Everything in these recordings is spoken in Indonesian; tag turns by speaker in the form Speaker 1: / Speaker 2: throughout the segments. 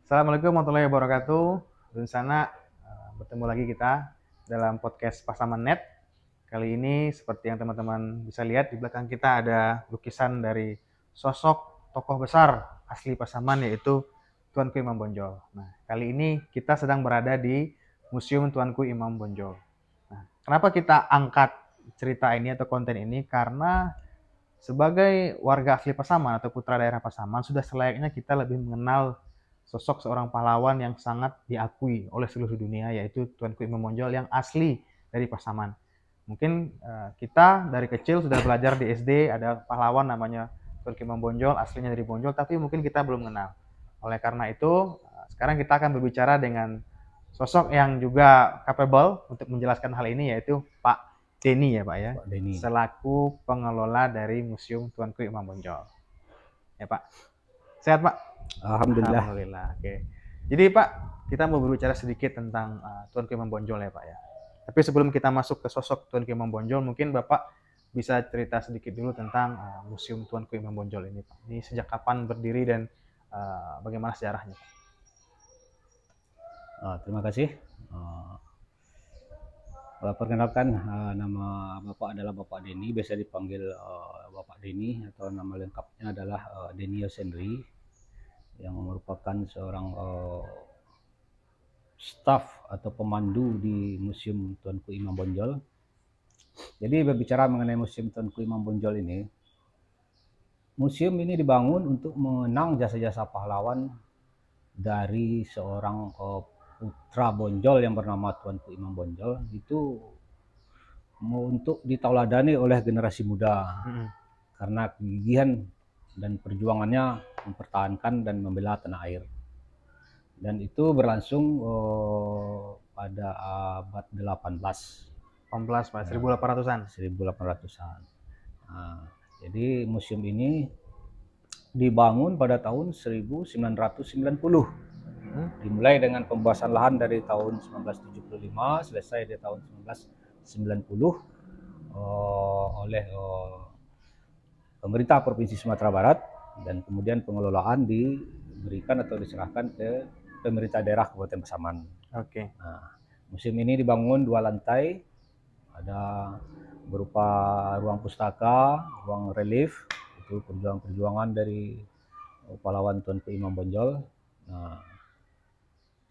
Speaker 1: Assalamualaikum warahmatullahi wabarakatuh. Di sana bertemu lagi kita dalam podcast Pasaman Net. Kali ini seperti yang teman-teman bisa lihat di belakang kita ada lukisan dari sosok tokoh besar asli Pasaman yaitu Tuanku Imam Bonjol. Nah, kali ini kita sedang berada di Museum Tuanku Imam Bonjol. Nah, kenapa kita angkat cerita ini atau konten ini? Karena sebagai warga asli Pasaman atau putra daerah Pasaman, sudah selayaknya kita lebih mengenal sosok seorang pahlawan yang sangat diakui oleh seluruh dunia, yaitu Tuanku Imam Bonjol yang asli dari Pasaman. Mungkin kita dari kecil sudah belajar di SD ada pahlawan namanya Tuanku Imam Bonjol, aslinya dari Bonjol, tapi mungkin kita belum mengenal. Oleh karena itu, sekarang kita akan berbicara dengan sosok yang juga capable untuk menjelaskan hal ini, yaitu Pak Denny ya Pak ya,
Speaker 2: Pak Denny.
Speaker 1: selaku pengelola dari Museum Tuanku Imam Bonjol. Ya Pak, sehat Pak?
Speaker 2: Alhamdulillah.
Speaker 1: Alhamdulillah. Oke. Jadi Pak, kita mau berbicara sedikit tentang Tuanku Imam Bonjol ya Pak ya. Tapi sebelum kita masuk ke sosok Tuanku Imam Bonjol, mungkin Bapak bisa cerita sedikit dulu tentang Museum Tuanku Imam Bonjol ini Pak. Ini sejak kapan berdiri dan bagaimana sejarahnya Pak?
Speaker 2: Terima kasih. Perkenalkan, nama Bapak adalah Bapak Denny, biasa dipanggil Bapak Denny, atau nama lengkapnya adalah Denny Yosendri, yang merupakan seorang staf atau pemandu di Museum Tuanku Imam Bonjol. Jadi berbicara mengenai Museum Tuanku Imam Bonjol ini, museum ini dibangun untuk mengenang jasa-jasa pahlawan dari seorang putra Bonjol yang bernama Tuanku Imam Bonjol, itu untuk ditauladani oleh generasi muda karena kegigihan dan perjuangannya mempertahankan dan membela tanah air. Dan itu berlangsung pada abad 18.
Speaker 1: 18 Pak, 1800-an.
Speaker 2: 1800-an. Nah, jadi museum ini dibangun pada tahun 1990. Dimulai dengan pembahasan lahan dari tahun 1975, selesai di tahun 1990 oleh pemerintah Provinsi Sumatera Barat, dan kemudian pengelolaan diberikan atau diserahkan ke pemerintah daerah Kabupaten Pasaman.
Speaker 1: Oke.
Speaker 2: Nah, museum ini dibangun 2 lantai, ada berupa ruang pustaka, ruang relief, itu perjuangan-perjuangan dari pahlawan Tuanku Imam Bonjol. Nah,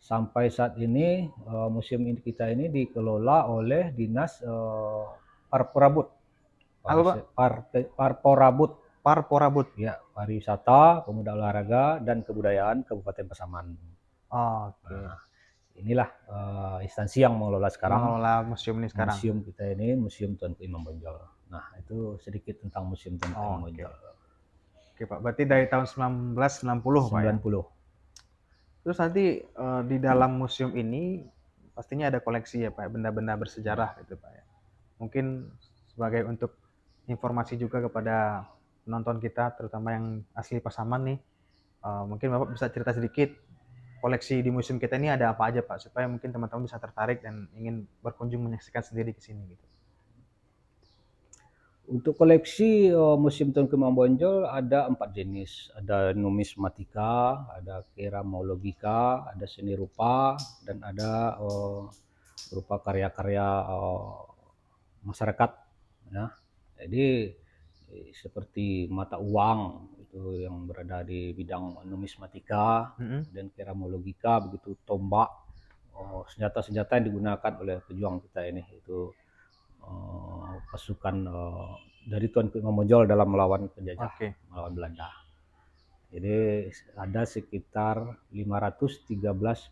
Speaker 2: sampai saat ini museum ini kita ini dikelola oleh Dinas Parporabut.
Speaker 1: Apa Pak?
Speaker 2: Parporabut.
Speaker 1: Parporabut.
Speaker 2: Ya, pariwisata, pemuda olahraga dan kebudayaan Kabupaten Pasaman.
Speaker 1: Oke.
Speaker 2: Nah, inilah instansi yang mengelola sekarang
Speaker 1: Mengelola museum ini sekarang.
Speaker 2: museum kita ini, Museum Tuanku Imam Bonjol. Nah, itu sedikit tentang Museum Tuanku Imam Bonjol.
Speaker 1: Oke Pak, berarti dari tahun 1990 Pak ya?
Speaker 2: 90.
Speaker 1: Terus nanti di dalam museum ini pastinya ada koleksi ya Pak, benda-benda bersejarah gitu Pak ya. Mungkin sebagai untuk informasi juga kepada penonton kita, terutama yang asli Pasaman nih, mungkin Bapak bisa cerita sedikit koleksi di museum kita ini ada apa aja Pak, supaya mungkin teman-teman bisa tertarik dan ingin berkunjung menyaksikan sendiri ke sini gitu.
Speaker 2: Untuk koleksi Museum Tuanku Imam Bonjol ada 4 jenis. Ada numismatika, ada keramologika, ada seni rupa, dan ada berupa karya-karya masyarakat. Ya. Jadi seperti mata uang itu yang berada di bidang numismatika, dan keramologika, begitu tombak, senjata-senjata yang digunakan oleh pejuang kita ini, itu pasukan dari Tuanku Imam Bonjol dalam melawan penjajah, melawan Belanda. Jadi ada sekitar 513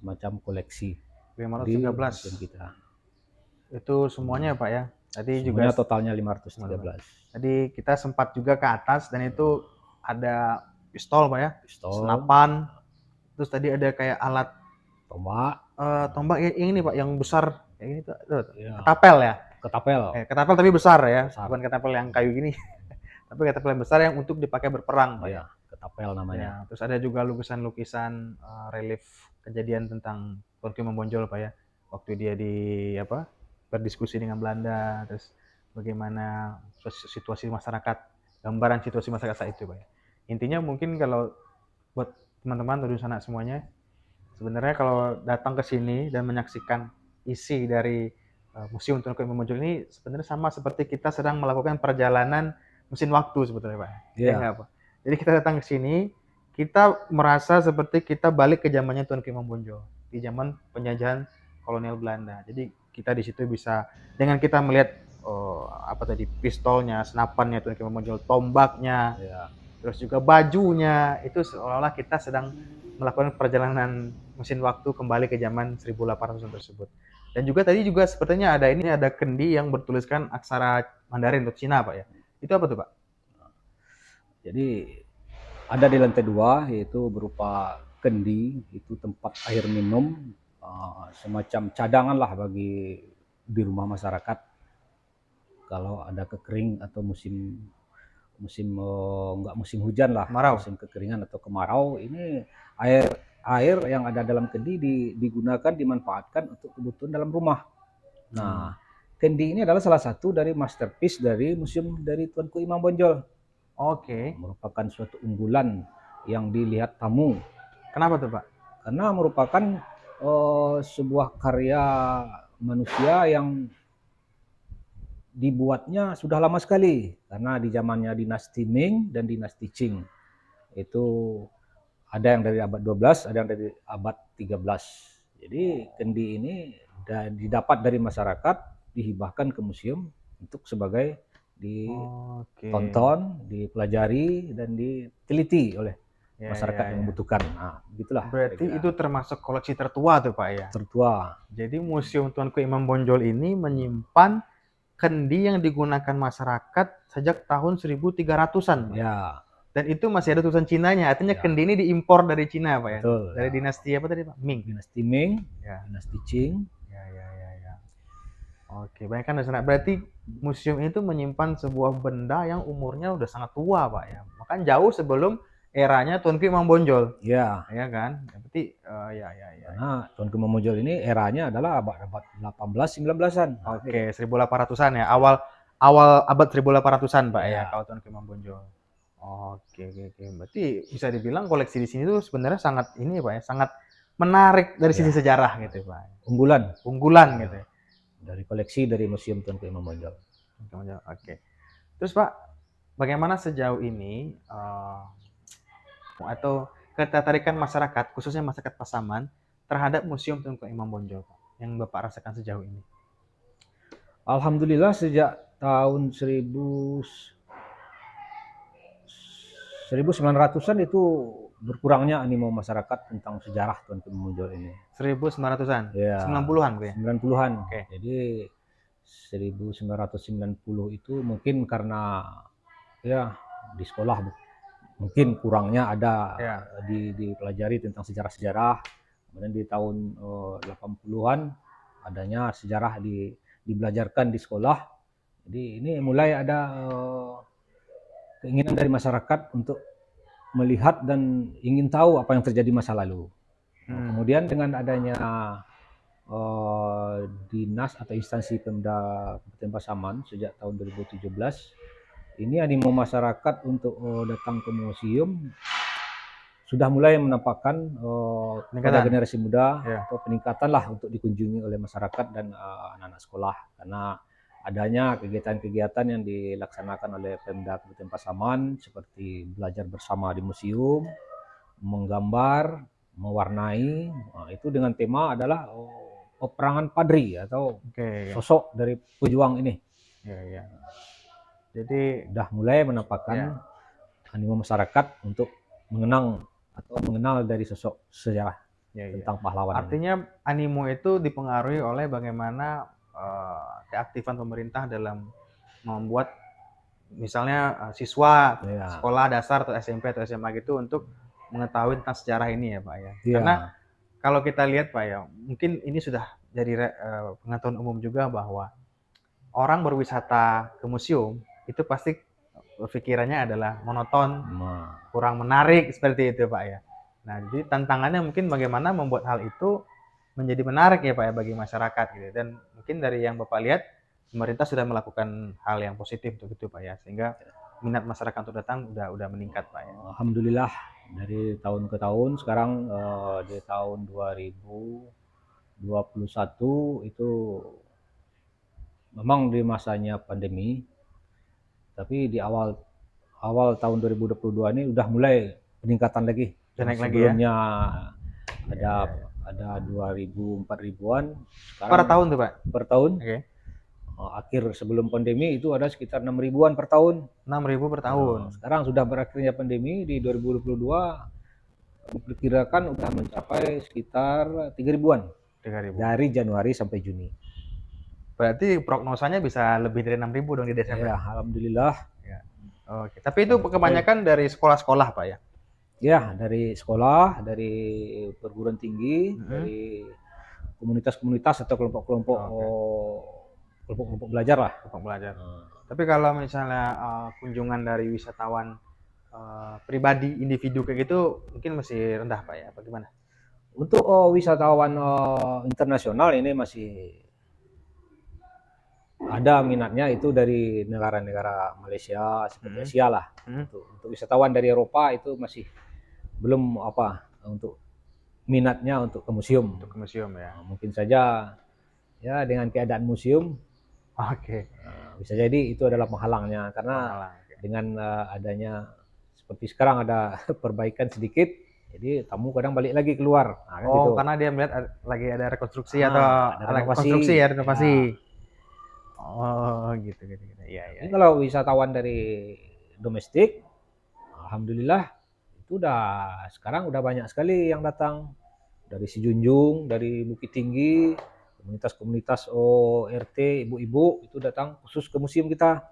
Speaker 2: macam koleksi
Speaker 1: 513
Speaker 2: di museum kita.
Speaker 1: Itu semuanya Pak ya? Tadi
Speaker 2: Semuanya
Speaker 1: juga
Speaker 2: totalnya 513.
Speaker 1: tadi kita sempat juga ke atas dan itu ada pistol Pak ya?
Speaker 2: Pistol,
Speaker 1: senapan, terus tadi ada kayak alat
Speaker 2: tombak,
Speaker 1: tombak yang ini Pak, yang besar, yang ini tuh,
Speaker 2: ya,
Speaker 1: ketapel ya?
Speaker 2: ketapel.
Speaker 1: Ketapel tapi besar ya,
Speaker 2: Besar.
Speaker 1: bukan ketapel yang kayu gini, tapi ketapel yang besar yang untuk dipakai berperang Pak ya?
Speaker 2: Ketapel namanya.
Speaker 1: Ya, terus ada juga lukisan-lukisan relief kejadian tentang Tuanku Imam Bonjol Pak ya, waktu dia berdiskusi dengan Belanda, terus bagaimana situasi masyarakat, gambaran situasi masyarakat saat itu Pak ya. Intinya mungkin kalau buat teman-teman dari sana semuanya, Sebenarnya kalau datang ke sini dan menyaksikan isi dari Museum Tuan Ku Imam Bonjol ini sebenarnya sama seperti kita sedang melakukan perjalanan mesin waktu sebetulnya Pak. Ya
Speaker 2: Iya,
Speaker 1: nggak Pak? Jadi kita datang ke sini, kita merasa seperti kita balik ke zamannya Tuan Ku Imam Bonjol di zaman penjajahan kolonial Belanda. Jadi kita di situ bisa dengan kita melihat apa tadi pistolnya, senapannya Tuan Ku Imam Bonjol, tombaknya,
Speaker 2: iya.
Speaker 1: terus juga bajunya, itu seolah-olah kita sedang melakukan perjalanan mesin waktu kembali ke zaman 1800-an tersebut. Dan juga tadi juga sepertinya ada ini ada kendi yang bertuliskan aksara Mandarin untuk Cina, Pak ya. Itu apa tuh, Pak?
Speaker 2: Jadi ada di lantai 2 yaitu berupa kendi, itu tempat air minum, semacam cadangan lah bagi di rumah masyarakat kalau ada kekering atau musim musim nggak musim hujan lah,
Speaker 1: Kemarau.
Speaker 2: musim kekeringan atau kemarau, ini air air yang ada dalam kendi digunakan dimanfaatkan untuk kebutuhan dalam rumah.
Speaker 1: Hmm.
Speaker 2: Nah, kendi ini adalah salah satu dari masterpiece dari museum dari Tuanku Imam Bonjol.
Speaker 1: Oke.
Speaker 2: Merupakan suatu unggulan yang dilihat tamu
Speaker 1: Kenapa tuh, Pak?
Speaker 2: karena merupakan sebuah karya manusia yang dibuatnya sudah lama sekali karena di zamannya dinasti Ming dan dinasti Qing itu ada yang dari abad 12, ada yang dari abad 13. Jadi kendi ini didapat dari masyarakat, dihibahkan ke museum untuk sebagai
Speaker 1: Oke.
Speaker 2: ditonton, dipelajari dan diteliti oleh
Speaker 1: Ya,
Speaker 2: masyarakat
Speaker 1: ya,
Speaker 2: yang
Speaker 1: ya.
Speaker 2: membutuhkan. Nah, begitulah
Speaker 1: Berarti
Speaker 2: kira-kira.
Speaker 1: itu termasuk koleksi tertua tuh, Pak ya.
Speaker 2: Tertua.
Speaker 1: Jadi Museum Tuanku Imam Bonjol ini menyimpan kendi yang digunakan masyarakat sejak tahun 1300-an, Pak.
Speaker 2: Ya,
Speaker 1: Dan itu masih ada tulisan Cinanya, artinya
Speaker 2: ya,
Speaker 1: kendi ini diimpor dari Cina, Pak ya?
Speaker 2: betul
Speaker 1: Dari
Speaker 2: ya.
Speaker 1: dinasti apa tadi, Pak? Ming?
Speaker 2: Dinasti Ming,
Speaker 1: Ya,
Speaker 2: dinasti Qing.
Speaker 1: ya, ya, ya, ya. Oke, banyak kan sana. Berarti museum itu menyimpan sebuah benda yang umurnya udah sangat tua, Pak ya. Bahkan jauh sebelum eranya Tunku Imam Bonjol,
Speaker 2: Ya,
Speaker 1: ya kan? Berarti, ya, ya, ya, ya.
Speaker 2: karena Tuanku Imam Bonjol ini eranya adalah abad-abad 18 19-an. Nah,
Speaker 1: Oke, 1800-an ya. Awal awal abad 1800-an, Pak ya,
Speaker 2: ya,
Speaker 1: kalau Tunku Imam Bonjol. Oke, oke, oke. Berarti bisa dibilang koleksi di sini tuh sebenarnya sangat ini ya, Pak ya, sangat menarik dari sisi
Speaker 2: ya,
Speaker 1: sejarah gitu, Pak.
Speaker 2: unggulan
Speaker 1: Unggulan gitu
Speaker 2: ya,
Speaker 1: ya.
Speaker 2: dari koleksi dari Museum Tuanku Imam Bonjol.
Speaker 1: Oke. Terus Pak, bagaimana sejauh ini atau ketertarikan masyarakat, khususnya masyarakat Pasaman, terhadap Museum Tunku Imam Bonjol, Pak, yang Bapak rasakan sejauh ini?
Speaker 2: Alhamdulillah sejak tahun 1900-an itu berkurangnya animo masyarakat tentang sejarah Tuanku Imam Bonjol ini.
Speaker 1: 1900-an,
Speaker 2: Ya,
Speaker 1: 90-an, Bu ya?
Speaker 2: 90-an.
Speaker 1: Oke.
Speaker 2: Jadi 1990 itu mungkin karena ya di sekolah mungkin kurangnya ada
Speaker 1: Ya.
Speaker 2: dipelajari tentang sejarah-sejarah. Kemudian di tahun 80-an adanya sejarah dibelajarkan di sekolah. Jadi ini mulai ada keinginan dari masyarakat untuk melihat dan ingin tahu apa yang terjadi masa lalu. Kemudian dengan adanya dinas atau instansi Pemda Kabupaten Pasaman sejak tahun 2017, ini animo masyarakat untuk datang ke museum sudah mulai menampakkan pada
Speaker 1: Peningkatan.
Speaker 2: generasi muda
Speaker 1: Ya.
Speaker 2: atau peningkatan lah untuk dikunjungi oleh masyarakat dan anak-anak sekolah karena adanya kegiatan-kegiatan yang dilaksanakan oleh Pemda Kabupaten Pasaman seperti belajar bersama di museum, menggambar, mewarnai, itu dengan tema adalah peperangan Padri atau
Speaker 1: Oke, ya.
Speaker 2: sosok dari pejuang ini.
Speaker 1: Ya, ya. Jadi,
Speaker 2: Sudah mulai
Speaker 1: ya.
Speaker 2: menampakkan animo masyarakat untuk mengenang atau mengenal dari sosok sejarah
Speaker 1: Ya, ya.
Speaker 2: tentang pahlawan ini.
Speaker 1: Artinya animo itu dipengaruhi oleh bagaimana keaktifan pemerintah dalam membuat misalnya siswa
Speaker 2: Ya,
Speaker 1: sekolah dasar atau SMP atau SMA gitu untuk mengetahui tentang sejarah ini ya Pak ya. Karena
Speaker 2: iya,
Speaker 1: kalau kita lihat Pak ya, mungkin ini sudah jadi pengetahuan umum juga bahwa orang berwisata ke museum itu pasti pikirannya adalah monoton,
Speaker 2: nah,
Speaker 1: kurang menarik seperti itu Pak ya. Nah, jadi tantangannya mungkin bagaimana membuat hal itu menjadi menarik ya Pak ya bagi masyarakat gitu. Dan mungkin dari yang Bapak lihat pemerintah sudah melakukan hal yang positif untuk itu Pak ya, sehingga minat masyarakat untuk datang udah meningkat Pak ya.
Speaker 2: alhamdulillah dari tahun ke tahun. Sekarang di tahun 2021 itu memang di masanya pandemi, tapi di awal awal tahun 2022 ini udah mulai peningkatan lagi.
Speaker 1: Udah
Speaker 2: Yang
Speaker 1: naik lagi ya?
Speaker 2: sebelumnya
Speaker 1: Iya,
Speaker 2: ada
Speaker 1: iya, iya.
Speaker 2: ada 2000 4000-an,
Speaker 1: Per
Speaker 2: sekarang
Speaker 1: tahun tuh, Pak?
Speaker 2: per tahun.
Speaker 1: Oke.
Speaker 2: Akhir sebelum pandemi itu ada sekitar 6 ribuan per tahun.
Speaker 1: 6.000 per tahun.
Speaker 2: Sekarang sudah berakhirnya pandemi di 2022, diperkirakan udah mencapai sekitar 3 ribuan
Speaker 1: 3.000.
Speaker 2: dari Januari sampai Juni.
Speaker 1: Berarti prognosanya bisa lebih dari 6.000 dong di Desember.
Speaker 2: Ya, alhamdulillah.
Speaker 1: Ya. Oke. Tapi itu
Speaker 2: Sampai
Speaker 1: kebanyakan dari sekolah-sekolah, Pak ya?
Speaker 2: ya dari sekolah, dari perguruan tinggi,
Speaker 1: Mm-hmm.
Speaker 2: dari komunitas-komunitas atau kelompok-kelompok
Speaker 1: Oke.
Speaker 2: kelompok-kelompok belajar lah.
Speaker 1: Kelompok belajar. Tapi kalau misalnya kunjungan dari wisatawan pribadi, individu kayak gitu, mungkin masih rendah, Pak ya? Bagaimana?
Speaker 2: Untuk wisatawan internasional ini masih ada minatnya, itu dari negara-negara Malaysia seperti Asia lah. Untuk wisatawan dari Eropa itu masih belum untuk minatnya untuk ke museum.
Speaker 1: Untuk ke museum ya.
Speaker 2: Mungkin saja ya dengan keadaan museum.
Speaker 1: Oke.
Speaker 2: Bisa jadi itu adalah penghalangnya, karena dengan adanya seperti sekarang ada perbaikan sedikit, jadi tamu kadang balik lagi keluar.
Speaker 1: Kan gitu. Karena dia melihat lagi ada rekonstruksi atau
Speaker 2: ada
Speaker 1: rekonstruksi ya, renovasi.
Speaker 2: Ya.
Speaker 1: Oh, gitu. Iya.
Speaker 2: Ini kalau wisatawan dari domestik, alhamdulillah itu sekarang udah banyak sekali yang datang dari Sijunjung, dari Bukit Tinggi, komunitas-komunitas RT, ibu-ibu itu datang khusus ke museum kita.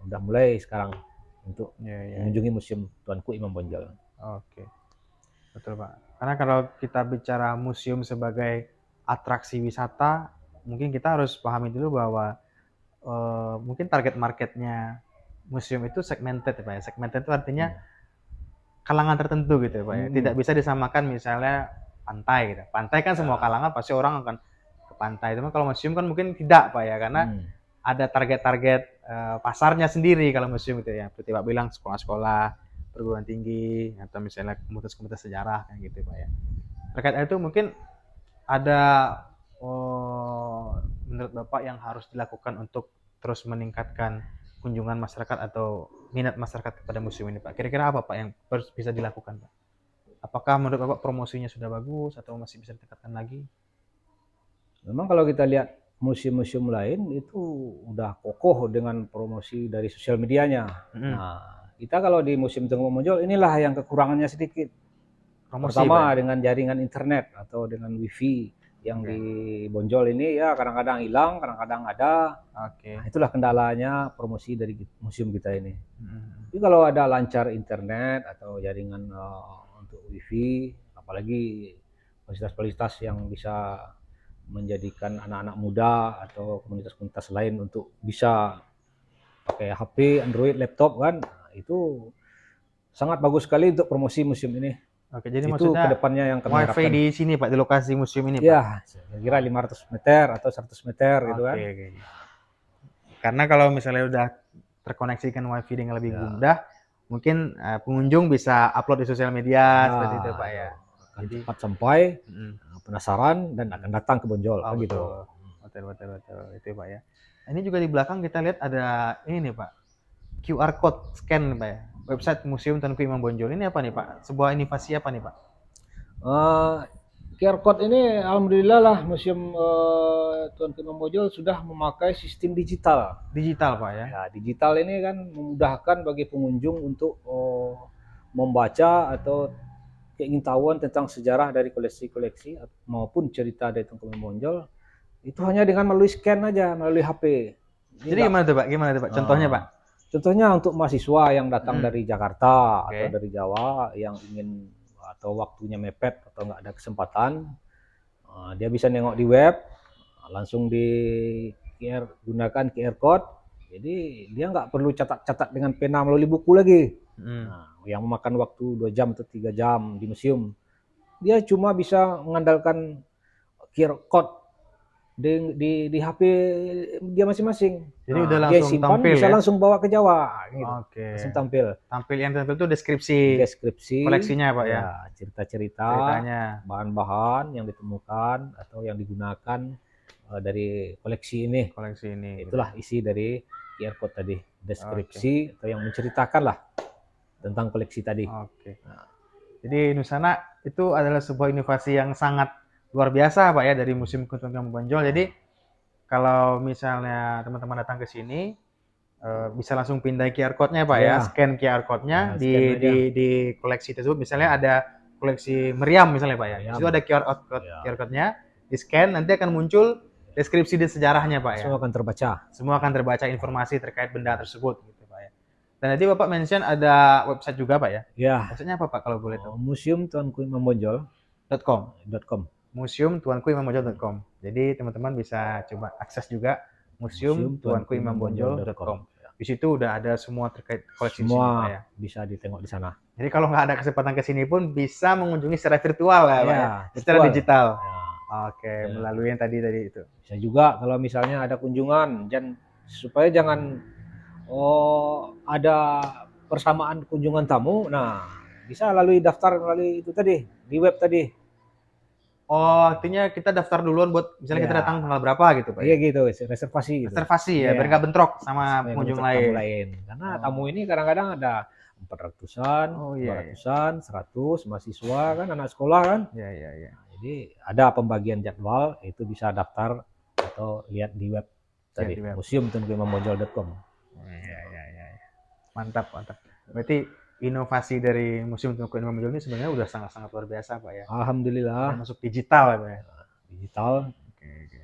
Speaker 2: Udah mulai sekarang untuk mengunjungi museum Tuanku Imam Bonjol.
Speaker 1: Oke. Betul, Pak. Karena kalau kita bicara museum sebagai atraksi wisata, mungkin kita harus pahami dulu bahwa mungkin target marketnya museum itu segmented ya, Pak ya. Segmented itu artinya kalangan tertentu gitu ya, Pak ya. Tidak bisa disamakan misalnya pantai gitu. Pantai kan semua kalangan pasti orang akan ke pantai. Tapi kalau museum kan mungkin tidak, Pak ya, karena ada target-target pasarnya sendiri kalau museum gitu ya. Seperti Pak bilang sekolah-sekolah, perguruan tinggi, atau misalnya komunitas-komunitas sejarah kayak gitu, Pak ya. Terkait itu mungkin ada menurut Bapak yang harus dilakukan untuk terus meningkatkan kunjungan masyarakat atau minat masyarakat kepada museum ini, Pak? Kira-kira apa, Pak, yang harus bisa dilakukan, Pak? Apakah menurut Bapak promosinya sudah bagus atau masih bisa ditingkatkan lagi?
Speaker 2: Memang kalau kita lihat museum-museum lain itu udah kokoh dengan promosi dari sosial medianya. Nah, kita kalau di Museum Tengku Monjol inilah yang kekurangannya sedikit. Pertama dengan jaringan internet atau dengan wifi yang di Bonjol ini ya kadang-kadang hilang, kadang-kadang ada. Nah, itulah kendalanya promosi dari museum kita ini. Jadi kalau ada lancar internet atau jaringan untuk wifi, apalagi fasilitas-fasilitas yang bisa menjadikan anak-anak muda atau komunitas-komunitas lain untuk bisa pakai HP, Android, laptop kan, itu sangat bagus sekali untuk promosi museum ini.
Speaker 1: Oke, jadi
Speaker 2: itu
Speaker 1: maksudnya
Speaker 2: kedepannya yang kami harapkan.
Speaker 1: Wifi di sini, Pak, di lokasi museum ini, Pak?
Speaker 2: Ya, kira-kira 500 meter atau 100 meter gitu kan.
Speaker 1: Karena kalau misalnya udah terkoneksikan Wifi dengan lebih mudah, mungkin pengunjung bisa upload di sosial media seperti itu, Pak ya.
Speaker 2: Jadi cepat sampai, penasaran dan akan datang ke Bonjol gitu.
Speaker 1: Betul itu, Pak ya. Ini juga di belakang kita lihat ada ini nih, Pak, QR code scan, Pak ya. Website Museum Tuanku Imam Bonjol ini apa nih, Pak? Sebuah inovasi apa nih, Pak?
Speaker 2: QR code ini alhamdulillah lah Museum Tuanku Imam Bonjol sudah memakai sistem digital.
Speaker 1: Digital, Pak ya.
Speaker 2: Ya, digital ini kan memudahkan bagi pengunjung untuk membaca atau keingintahuan tentang sejarah dari koleksi-koleksi maupun cerita dari Tuanku Imam Bonjol itu hanya dengan melalui scan aja, melalui HP.
Speaker 1: Jadi gimana tuh, Pak? Contohnya, Pak?
Speaker 2: Contohnya untuk mahasiswa yang datang dari Jakarta atau dari Jawa yang ingin atau waktunya mepet atau nggak ada kesempatan, dia bisa nengok di web, langsung gunakan QR code. Jadi dia nggak perlu catat-catat dengan pena melalui buku lagi. Nah, yang memakan waktu 2 jam atau 3 jam di museum. Dia cuma bisa mengandalkan QR code di HP dia masing-masing.
Speaker 1: Jadi udah
Speaker 2: Nah, dia
Speaker 1: langsung
Speaker 2: simpan
Speaker 1: tampil
Speaker 2: bisa
Speaker 1: ya?
Speaker 2: langsung bawa ke Jawa gitu.
Speaker 1: Oke.
Speaker 2: Langsung tampil.
Speaker 1: Yang tampil itu deskripsi
Speaker 2: Deskripsi,
Speaker 1: koleksinya Pak ya?
Speaker 2: ya cerita-cerita,
Speaker 1: Ceritanya.
Speaker 2: bahan-bahan yang ditemukan atau yang digunakan dari koleksi ini.
Speaker 1: Koleksi ini.
Speaker 2: Itulah isi dari QR code tadi,
Speaker 1: Oke.
Speaker 2: deskripsi atau yang menceritakan lah tentang koleksi tadi.
Speaker 1: Oke. Jadi Nusana itu adalah sebuah inovasi yang sangat luar biasa Pak ya dari Museum Tuan Kui Bonjol. Jadi kalau misalnya teman-teman datang ke sini bisa langsung pindah QR code-nya Pak ya,
Speaker 2: Ya,
Speaker 1: scan QR code-nya
Speaker 2: tinggal scan aja.
Speaker 1: di koleksi tersebut. Misalnya ada koleksi meriam misalnya Pak ya. Di
Speaker 2: Meriam.
Speaker 1: situ ada
Speaker 2: Ya.
Speaker 1: QR code-nya, di scan nanti akan muncul deskripsi dan sejarahnya Pak ya.
Speaker 2: Semua akan terbaca.
Speaker 1: Semua akan terbaca informasi terkait benda tersebut gitu Pak ya. Dan tadi Bapak mention ada website juga Pak ya.
Speaker 2: Ya,
Speaker 1: Websitenya apa Pak kalau boleh tahu?
Speaker 2: Museum Tuan Kui
Speaker 1: .com.
Speaker 2: .com.
Speaker 1: museumtuankuimambonjol.com. Jadi teman-teman bisa coba akses juga museumtuankuimambonjol.com. Di situ udah ada semua terkait koleksi di sini, Pak
Speaker 2: Semua
Speaker 1: ya.
Speaker 2: bisa ditengok di sana.
Speaker 1: Jadi kalau nggak ada kesempatan ke sini pun bisa mengunjungi secara virtual ya, Pak ya. Secara
Speaker 2: virtual.
Speaker 1: digital.
Speaker 2: Ya,
Speaker 1: Oke, melalui yang tadi itu.
Speaker 2: bisa juga kalau misalnya ada kunjungan, supaya jangan ada persamaan kunjungan tamu. Nah, bisa lalui daftar melalui itu tadi di web tadi.
Speaker 1: Oh, artinya kita daftar duluan buat misalnya kita
Speaker 2: Ya.
Speaker 1: datang tanggal berapa gitu, Pak
Speaker 2: Iya
Speaker 1: ya?
Speaker 2: gitu, reservasi gitu.
Speaker 1: Reservasi ya,
Speaker 2: Iya.
Speaker 1: biar nggak bentrok sama
Speaker 2: Supaya
Speaker 1: pengunjung
Speaker 2: nggak bentrok tamu
Speaker 1: lain.
Speaker 2: lain. Karena tamu ini kadang-kadang ada 400-an,
Speaker 1: Oh iya,
Speaker 2: 200-an, 100 mahasiswa kan, anak sekolah kan.
Speaker 1: Iya, iya, iya.
Speaker 2: Jadi ada pembagian jadwal, itu bisa daftar atau lihat di web tadi,
Speaker 1: di web.
Speaker 2: museumtuankuimambonjol.com.
Speaker 1: Iya, iya, iya. Mantap, mantap. Berarti inovasi dari Museum Tuan Kui Bonjol ini sebenarnya udah sangat-sangat luar biasa, Pak ya.
Speaker 2: Alhamdulillah.
Speaker 1: Udah masuk digital ya, Pak ya.
Speaker 2: Digital.
Speaker 1: Oke, oke.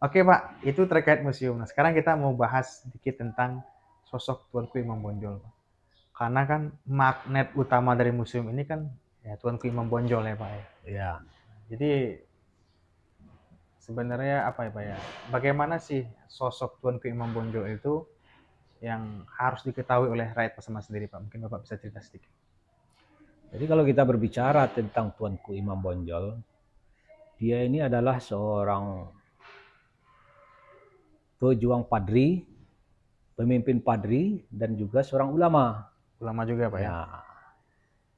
Speaker 1: Oke, Pak, itu terkait museum. Nah, sekarang kita mau bahas sedikit tentang sosok Tuan Kui Bonjol, Pak. Karena kan magnet utama dari museum ini kan ya Tuan Kui Bonjol ya, Pak ya.
Speaker 2: Ya.
Speaker 1: Jadi sebenarnya apa ya, Pak ya? Bagaimana sih sosok Tuan Kui Bonjol itu yang harus diketahui oleh rakyat Pasaman sendiri, Pak? Mungkin Bapak bisa cerita sedikit.
Speaker 2: Jadi kalau kita berbicara tentang Tuanku Imam Bonjol, dia ini adalah seorang pejuang padri, pemimpin padri, dan juga seorang ulama.
Speaker 1: Ulama juga, Pak ya?
Speaker 2: Ya.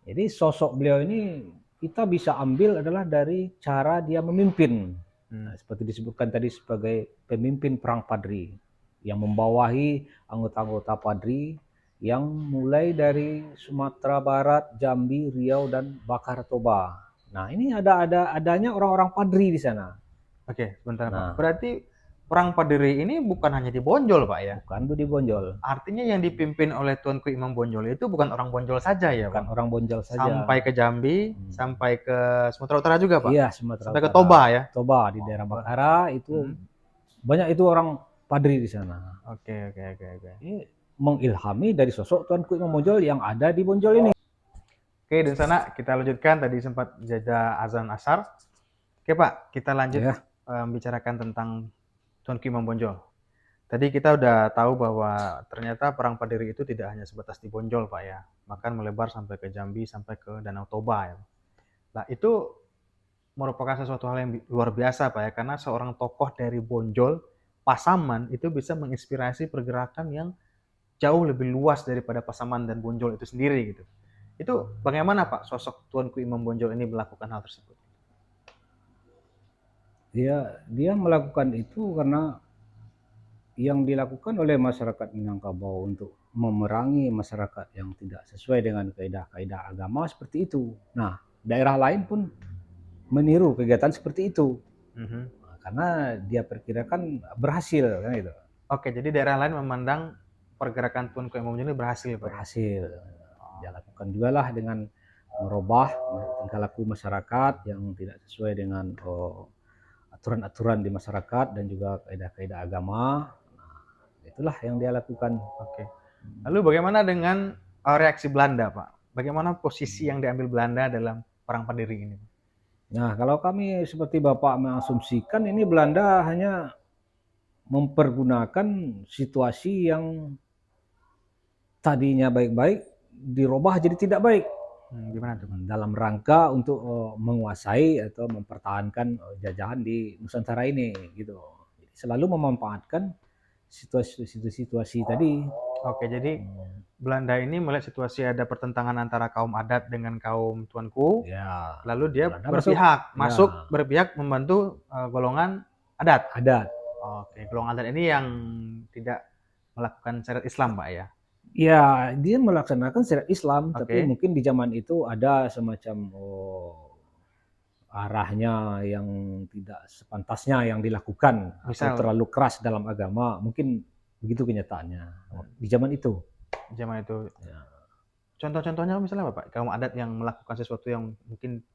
Speaker 2: Jadi sosok beliau ini kita bisa ambil adalah dari cara dia memimpin. Nah, seperti disebutkan tadi sebagai pemimpin perang padri yang membawahi anggota-anggota padri yang mulai dari Sumatera Barat, Jambi, Riau, dan Bakar Toba. Nah, ini adanya orang-orang padri di sana.
Speaker 1: Oke, sebentar Pak. Berarti perang Padri ini bukan hanya di Bonjol, Pak ya?
Speaker 2: Bukan di Bonjol.
Speaker 1: Artinya yang dipimpin oleh Tuanku Imam Bonjol itu bukan orang Bonjol saja ya,
Speaker 2: Bukan
Speaker 1: Pak?
Speaker 2: orang Bonjol saja.
Speaker 1: Sampai ke Jambi, sampai ke Sumatera Utara juga, Pak?
Speaker 2: Iya, Sumatera
Speaker 1: sampai
Speaker 2: Utara.
Speaker 1: Ke Toba ya?
Speaker 2: Toba di daerah Bakara itu banyak itu orang padri di sana.
Speaker 1: Oke.
Speaker 2: Ini mengilhami dari sosok Tuanku Imam Bonjol yang ada di Bonjol ini.
Speaker 1: Oke, dan sana kita lanjutkan tadi sempat jeda azan asar. Oke, Pak, kita lanjut membicarakan tentang Tuanku Imam Bonjol. Tadi kita udah tahu bahwa ternyata perang Padri itu tidak hanya sebatas di Bonjol, Pak ya. Bahkan melebar sampai ke Jambi, sampai ke Danau Toba ya. Nah, itu merupakan sesuatu hal yang luar biasa, Pak ya, karena seorang tokoh dari Bonjol, Pasaman itu bisa menginspirasi pergerakan yang jauh lebih luas daripada Pasaman dan Bonjol itu sendiri gitu. Itu bagaimana Pak sosok Tuanku Imam Bonjol ini melakukan hal tersebut?
Speaker 2: Dia melakukan itu karena yang dilakukan oleh masyarakat Minangkabau untuk memerangi masyarakat yang tidak sesuai dengan kaidah-kaidah agama seperti itu. Nah, daerah lain pun meniru kegiatan seperti itu. Karena dia perkirakan berhasil kan itu.
Speaker 1: Oke, jadi daerah lain memandang pergerakan Tuanku Imam Bonjol ini berhasil, Pak.
Speaker 2: Berhasil. Dia lakukan juga lah dengan merubah tingkah laku masyarakat yang tidak sesuai dengan aturan-aturan di masyarakat dan juga kaidah-kaidah agama. Nah, itulah yang dia lakukan.
Speaker 1: Oke. Lalu bagaimana dengan reaksi Belanda, Pak? Bagaimana posisi yang diambil Belanda dalam perang Padri ini?
Speaker 2: Nah, kalau kami seperti Bapak mengasumsikan ini Belanda hanya mempergunakan situasi yang tadinya baik-baik dirubah jadi tidak baik.
Speaker 1: Gimana tuh, Pak?
Speaker 2: dalam rangka untuk menguasai atau mempertahankan jajahan di Nusantara ini gitu. Selalu memanfaatkan situasi tadi.
Speaker 1: Oke, jadi Belanda ini melihat situasi ada pertentangan antara kaum adat dengan kaum tuanku,
Speaker 2: Ya,
Speaker 1: lalu dia
Speaker 2: Belanda masuk. Ya,
Speaker 1: berpihak membantu golongan adat.
Speaker 2: adat.
Speaker 1: Oke, golongan adat ini yang tidak melakukan syariat Islam, Pak ya.
Speaker 2: Ya, dia melaksanakan syariat Islam, tapi
Speaker 1: Oke,
Speaker 2: mungkin di zaman itu ada semacam arahnya yang tidak sepantasnya yang dilakukan atau
Speaker 1: misal
Speaker 2: terlalu keras dalam agama. Mungkin begitu kenyataannya di zaman itu.
Speaker 1: zaman itu
Speaker 2: Ya.
Speaker 1: contoh-contohnya misalnya apa, Pak? Kaum adat yang melakukan sesuatu yang mungkin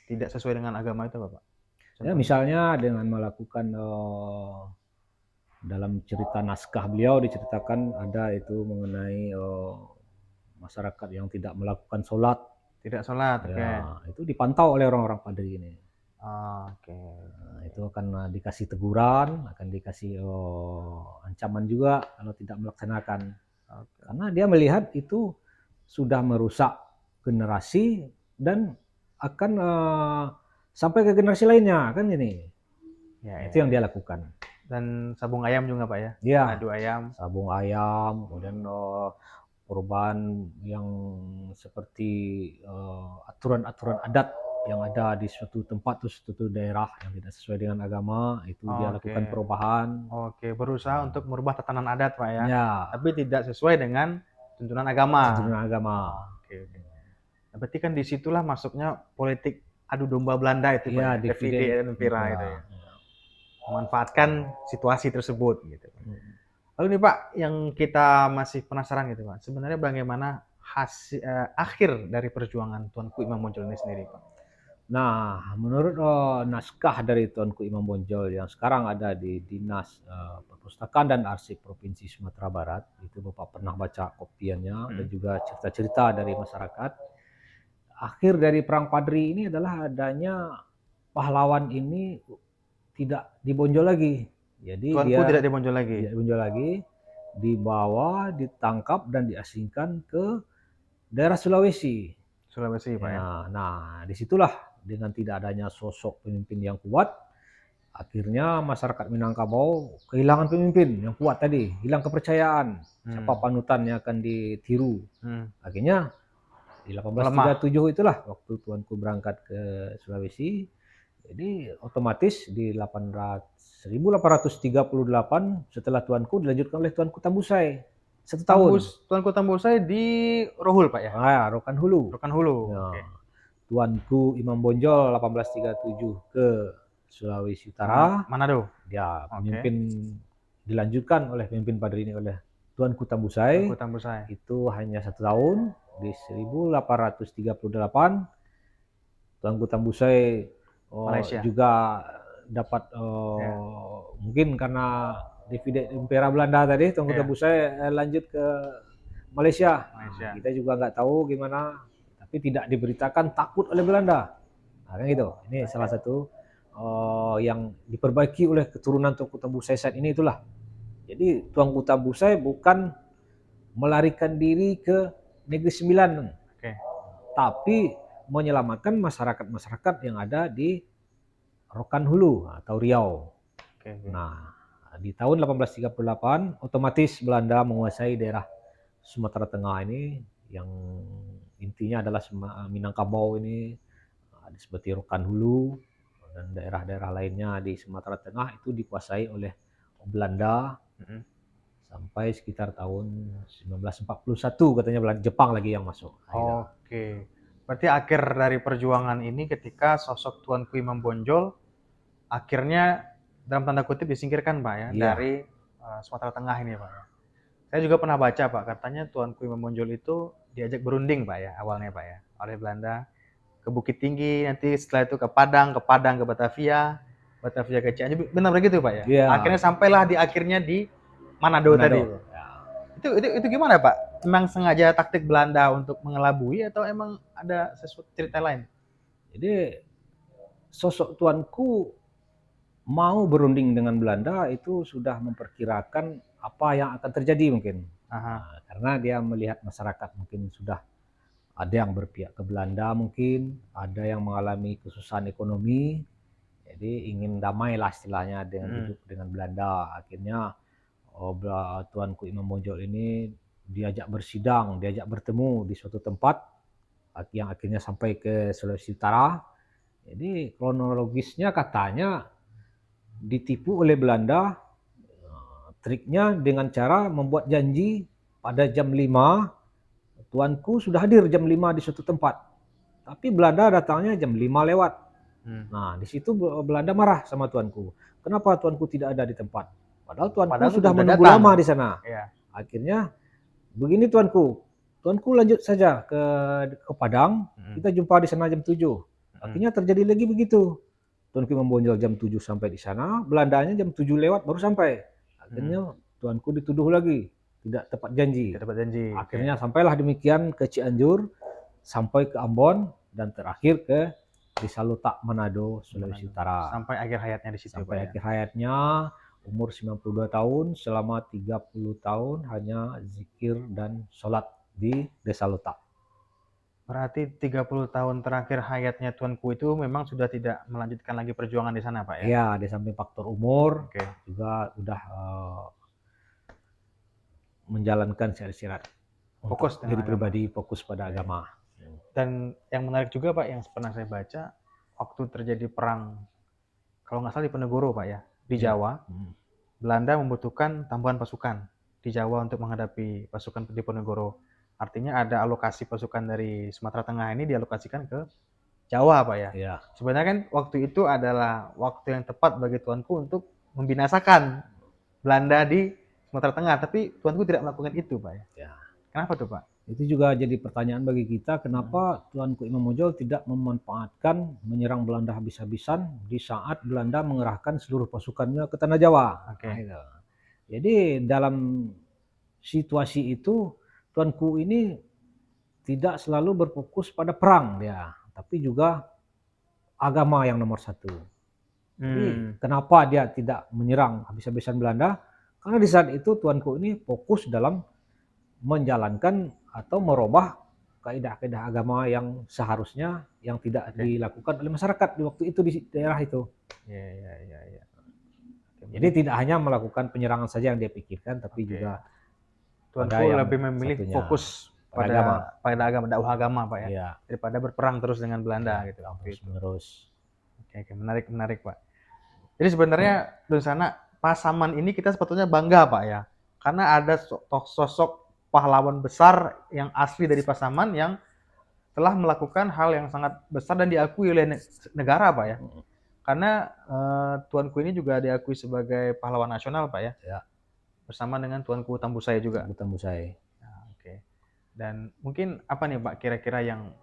Speaker 1: tidak sesuai dengan agama itu apa, Pak?
Speaker 2: Ya,
Speaker 1: Contohnya.
Speaker 2: misalnya dengan melakukan dalam cerita naskah beliau diceritakan ada itu mengenai masyarakat yang tidak melakukan sholat.
Speaker 1: Tidak sholat, oke.
Speaker 2: Ya, itu dipantau oleh orang-orang Padri ini.
Speaker 1: Oke.
Speaker 2: Nah, itu akan dikasih teguran, akan dikasih ancaman juga kalau tidak melaksanakan.
Speaker 1: Oke.
Speaker 2: Karena dia melihat itu sudah merusak generasi dan akan sampai ke generasi lainnya, kan ini.
Speaker 1: Ya,
Speaker 2: Itu yang
Speaker 1: ya.
Speaker 2: dia lakukan.
Speaker 1: Dan sabung ayam juga, Pak ya?
Speaker 2: Ya,
Speaker 1: Adu ayam.
Speaker 2: sabung ayam, kemudian perubahan yang seperti aturan-aturan adat yang ada di suatu tempat atau suatu daerah yang tidak sesuai dengan agama, itu dia
Speaker 1: Oke.
Speaker 2: lakukan perubahan.
Speaker 1: Oke, berusaha untuk merubah tatanan adat, Pak ya.
Speaker 2: Ya,
Speaker 1: Tapi tidak sesuai dengan tuntunan agama.
Speaker 2: tuntunan agama.
Speaker 1: Oke, oke. Nah, berarti kan disitulah masuknya politik adu domba Belanda itu, Pak
Speaker 2: Ya,
Speaker 1: ya.
Speaker 2: divide
Speaker 1: Divide et impera
Speaker 2: impera.
Speaker 1: itu ya. Memanfaatkan situasi tersebut gitu.
Speaker 2: Hmm.
Speaker 1: Lalu nih Pak, yang kita masih penasaran gitu Pak, sebenarnya bagaimana akhir dari perjuangan Tuanku Imam Bonjol ini sendiri Pak?
Speaker 2: Nah, menurut naskah dari Tuanku Imam Bonjol yang sekarang ada di Dinas Perpustakaan dan Arsip Provinsi Sumatera Barat, itu Bapak pernah baca kopiannya dan juga cerita-cerita dari masyarakat. Akhir dari Perang Padri ini adalah adanya pahlawan ini tidak dibonjol lagi. Jadi
Speaker 1: Tuanku
Speaker 2: dia
Speaker 1: tidak dibonjol lagi.
Speaker 2: tidak dibonjol lagi, dibawa, ditangkap dan diasingkan ke daerah Sulawesi.
Speaker 1: Sulawesi Pak ya.
Speaker 2: Ya, nah disitulah dengan tidak adanya sosok pemimpin yang kuat, akhirnya masyarakat Minangkabau kehilangan pemimpin yang kuat tadi, hilang kepercayaan. Siapa panutan yang akan ditiru. Akhirnya di
Speaker 1: Melemah.
Speaker 2: 1837 itulah waktu tuanku berangkat ke Sulawesi. Jadi otomatis di 1838 setelah tuanku dilanjutkan oleh tuanku Tambusai 1 tahun.
Speaker 1: Tuanku Tambusai di Rohul Pak ya.
Speaker 2: Rokan Hulu.
Speaker 1: Rokan Hulu.
Speaker 2: Ya.
Speaker 1: Oke.
Speaker 2: Tuanku Imam Bonjol 1837 ke Sulawesi Utara.
Speaker 1: Manado.
Speaker 2: Dia
Speaker 1: Oke.
Speaker 2: pemimpin dilanjutkan oleh pemimpin Padri ini oleh Tuanku Tambusai.
Speaker 1: Tuanku Tambusai.
Speaker 2: Itu hanya 1 tahun. Di 1838 Tuanku Tambusai
Speaker 1: Malaysia.
Speaker 2: juga dapat mungkin karena divide impera Belanda tadi, Tuanku Tambusai lanjut ke Malaysia.
Speaker 1: Malaysia.
Speaker 2: Kita juga nggak tahu gimana, tapi tidak diberitakan takut oleh Belanda. Nah, kan gitu. Ini salah satu yang diperbaiki oleh keturunan Tuanku Tambusai saat ini itulah. Jadi Tuanku Tambusai bukan melarikan diri ke Negeri Sembilan, tapi menyelamatkan masyarakat-masyarakat yang ada di Rokan Hulu atau Riau. Nah, di tahun 1838 otomatis Belanda menguasai daerah Sumatera Tengah ini yang intinya adalah Minangkabau ini, seperti Rokan Hulu dan daerah-daerah lainnya di Sumatera Tengah itu dikuasai oleh Belanda sampai sekitar tahun 1941 katanya Jepang lagi yang masuk.
Speaker 1: Oke. Berarti akhir dari perjuangan ini ketika sosok Tuanku Imam Bonjol akhirnya dalam tanda kutip disingkirkan Pak ya, dari Sumatera Tengah ini Pak ya. Saya juga pernah baca Pak, katanya Tuanku Imam Bonjol itu diajak berunding Pak ya, awalnya Pak ya, oleh Belanda ke Bukit Tinggi, nanti setelah itu ke Padang ke Batavia, Batavia ke Cianjur, benar begitu Pak ya? Akhirnya sampailah akhirnya di Manado tadi. Itu gimana Pak? Memang sengaja taktik Belanda untuk mengelabui atau emang ada sesuatu cerita lain?
Speaker 2: Jadi sosok tuanku mau berunding dengan Belanda itu sudah memperkirakan apa yang akan terjadi mungkin. Nah, karena dia melihat masyarakat mungkin sudah Ada yang berpihak ke Belanda mungkin, ada yang mengalami kesusahan ekonomi, jadi ingin damai lah istilahnya dengan hidup dengan Belanda. Akhirnya Tuanku Imam Bonjol ini diajak bersidang, diajak bertemu di suatu tempat yang akhirnya sampai ke Sulawesi Utara. Jadi kronologisnya katanya ditipu oleh Belanda, triknya dengan cara membuat janji pada jam 5, tuanku sudah hadir jam 5 di suatu tempat. Tapi Belanda datangnya jam 5 lewat. Nah, di situ Belanda marah sama tuanku. Kenapa tuanku tidak ada di tempat? Padahal tuanku
Speaker 1: Padahal
Speaker 2: sudah
Speaker 1: udah
Speaker 2: menunggu
Speaker 1: datang.
Speaker 2: lama di sana.
Speaker 1: Iya.
Speaker 2: Akhirnya begini tuanku lanjut saja ke Padang, kita jumpa di sana jam 7. Akhirnya terjadi lagi begitu. Tuanku membonjol jam 7 sampai di sana, Belandanya jam 7 lewat baru sampai. Akhirnya tuanku dituduh lagi, tidak tepat janji.
Speaker 1: Tidak tepat janji.
Speaker 2: Akhirnya sampailah demikian ke Cianjur, sampai ke Ambon, dan terakhir ke Desa Lutak, Manado, Sulawesi Utara.
Speaker 1: Sampai akhir hayatnya di situ.
Speaker 2: Sampai akhir hayatnya, umur 92 tahun, selama 30 tahun hanya zikir dan sholat di Desa Lutak.
Speaker 1: Berarti 30 tahun terakhir hayatnya tuanku itu memang sudah tidak melanjutkan lagi perjuangan di sana, Pak ya?
Speaker 2: Iya, di samping faktor umur, juga udah menjalankan syarat-syarat
Speaker 1: fokus
Speaker 2: diri pribadi, fokus pada agama.
Speaker 1: Dan yang menarik juga Pak, yang pernah saya baca, waktu terjadi perang, kalau nggak salah di Penegoro Pak ya, di Jawa, Belanda membutuhkan tambahan pasukan di Jawa untuk menghadapi pasukan di Penegoro. Artinya ada alokasi pasukan dari Sumatera Tengah ini dialokasikan ke Jawa Pak ya.
Speaker 2: Iya.
Speaker 1: Sebenarnya kan waktu itu adalah waktu yang tepat bagi tuanku untuk membinasakan Belanda di Sumatera Tengah, tapi tuanku tidak melakukan itu Pak ya.
Speaker 2: Ya.
Speaker 1: Kenapa tuh Pak?
Speaker 2: Itu juga jadi pertanyaan bagi kita, kenapa Tuanku Imam Bonjol tidak memanfaatkan menyerang Belanda habis-habisan di saat Belanda mengerahkan seluruh pasukannya ke Tanah Jawa. Jadi dalam situasi itu Tuanku ini tidak selalu berfokus pada perang ya, tapi juga agama yang nomor satu. Jadi kenapa dia tidak menyerang habis-habisan Belanda? Karena di saat itu Tuanku ini fokus dalam menjalankan atau merubah kaidah-kaidah agama yang seharusnya yang tidak dilakukan oleh masyarakat di waktu itu di daerah itu.
Speaker 1: Iya.
Speaker 2: Jadi tidak hanya melakukan penyerangan saja yang dia pikirkan, tapi juga
Speaker 1: tuanku lebih memilih fokus pada agama, dakwah agama Pak ya,
Speaker 2: iya,
Speaker 1: daripada berperang terus dengan Belanda gitu.
Speaker 2: Terus.
Speaker 1: Oke, menarik Pak. Jadi sebenarnya di sana Pasaman ini kita sebetulnya bangga Pak ya, karena ada sosok pahlawan besar yang asli dari Pasaman yang telah melakukan hal yang sangat besar dan diakui oleh negara Pak ya. Karena tuanku ini juga diakui sebagai pahlawan nasional Pak ya. Bersama dengan tuanku Tambusai juga.
Speaker 2: Tambusai.
Speaker 1: Oke. Dan mungkin apa nih Pak kira-kira yang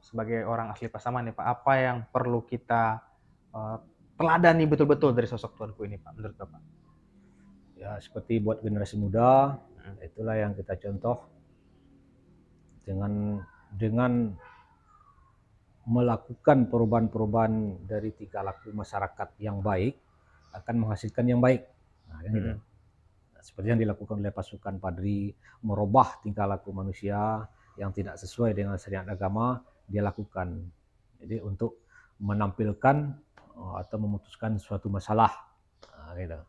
Speaker 1: sebagai orang asli Pasaman nih Pak, apa yang perlu kita teladani betul-betul dari sosok tuanku ini Pak menurut Bapak?
Speaker 2: Ya seperti buat generasi muda, itulah yang kita contoh dengan melakukan perubahan-perubahan dari tingkah laku masyarakat yang baik akan menghasilkan yang baik. Nah, kan gitu. Seperti yang dilakukan oleh pasukan Padri, merubah tingkah laku manusia yang tidak sesuai dengan syariat agama, dia lakukan. Jadi untuk menampilkan atau memutuskan suatu masalah, gitu.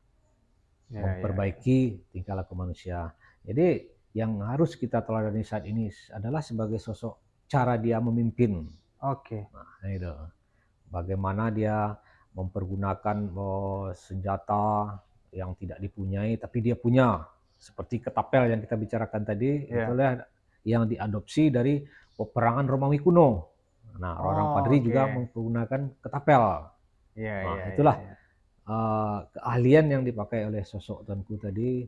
Speaker 2: Memperbaiki tingkah laku manusia. Jadi yang harus kita teladani saat ini adalah sebagai sosok cara dia memimpin. Nah, itu. Bagaimana dia mempergunakan senjata yang tidak dipunyai tapi dia punya, seperti ketapel yang kita bicarakan tadi, itulah yang diadopsi dari peperangan Romawi kuno. Nah, orang Padri juga menggunakan ketapel. Itulah keahlian yang dipakai oleh sosok tuanku tadi,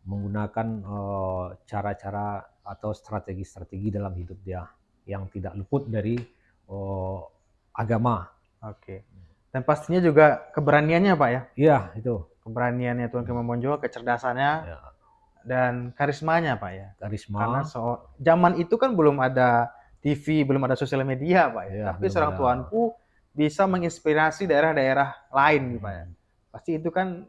Speaker 2: menggunakan cara-cara atau strategi-strategi dalam hidup dia yang tidak luput dari agama.
Speaker 1: Dan pastinya juga keberaniannya Pak ya?
Speaker 2: Iya, itu.
Speaker 1: Keberaniannya Tuanku Imam Bonjol, kecerdasannya, dan karismanya Pak ya? Karena zaman itu kan belum ada TV, belum ada sosial media Pak ya? Tapi seorang tuanku bisa menginspirasi daerah-daerah lain Pak ya? Pasti itu kan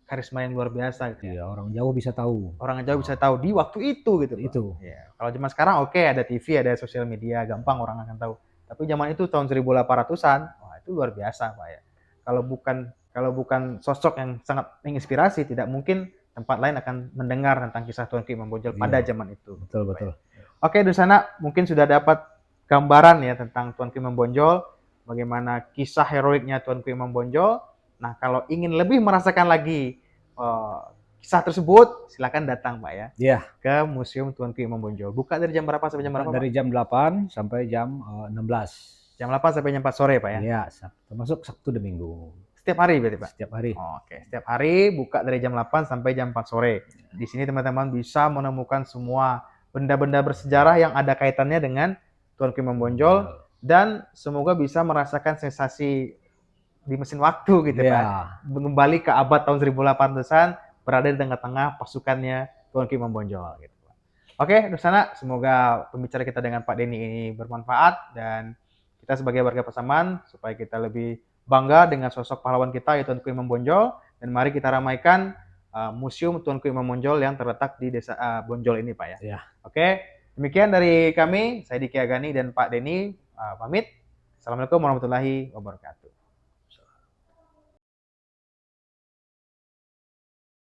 Speaker 1: karisma yang luar biasa gitu ya.
Speaker 2: Iya, orang jauh bisa tahu.
Speaker 1: Orang jauh bisa tahu di waktu itu gitu, Pak.
Speaker 2: Itu.
Speaker 1: Ya. Kalau zaman sekarang oke, ada TV, ada sosial media, gampang orang akan tahu. Tapi zaman itu tahun 1800-an, wah itu luar biasa, Pak ya. Kalau bukan sosok yang sangat menginspirasi, tidak mungkin tempat lain akan mendengar tentang kisah Tuanku Imam Bonjol pada
Speaker 2: Iya,
Speaker 1: zaman itu.
Speaker 2: betul
Speaker 1: Pak
Speaker 2: betul.
Speaker 1: ya. Oke, di sana mungkin sudah dapat gambaran ya tentang Tuanku Imam Bonjol, bagaimana kisah heroiknya Tuanku Imam Bonjol. Nah, kalau ingin lebih merasakan lagi eh, kisah tersebut, silakan datang, Pak ya,
Speaker 2: Iya,
Speaker 1: ke Museum Tuanku Imam Bonjol. Buka dari jam berapa sampai jam berapa, Pak?
Speaker 2: dari jam 8 sampai jam 16.
Speaker 1: Jam 8 sampai jam 4 sore, Pak ya?
Speaker 2: Iya, termasuk Sabtu dan Minggu.
Speaker 1: Setiap hari berarti, Pak?
Speaker 2: Setiap hari.
Speaker 1: Oke, setiap hari buka dari jam 8 sampai jam 4 sore. Di sini teman-teman bisa menemukan semua benda-benda bersejarah yang ada kaitannya dengan Tuanku Imam Bonjol dan semoga bisa merasakan sensasi di mesin waktu gitu, Pak.
Speaker 2: Iya.
Speaker 1: Kembali ke abad tahun 1800-an, berada di tengah-tengah pasukannya Tuanku Imam Bonjol gitu, Pak. Oke, Nusana, semoga pembicara kita dengan Pak Denny ini bermanfaat dan kita sebagai warga Pasaman supaya kita lebih bangga dengan sosok pahlawan kita yaitu Tuanku Imam Bonjol dan mari kita ramaikan Museum Tuanku Imam Bonjol yang terletak di Desa Bonjol ini, Pak ya.
Speaker 2: Iya.
Speaker 1: Oke, demikian dari kami, saya Diki Agani dan Pak Denny pamit. Assalamualaikum warahmatullahi wabarakatuh.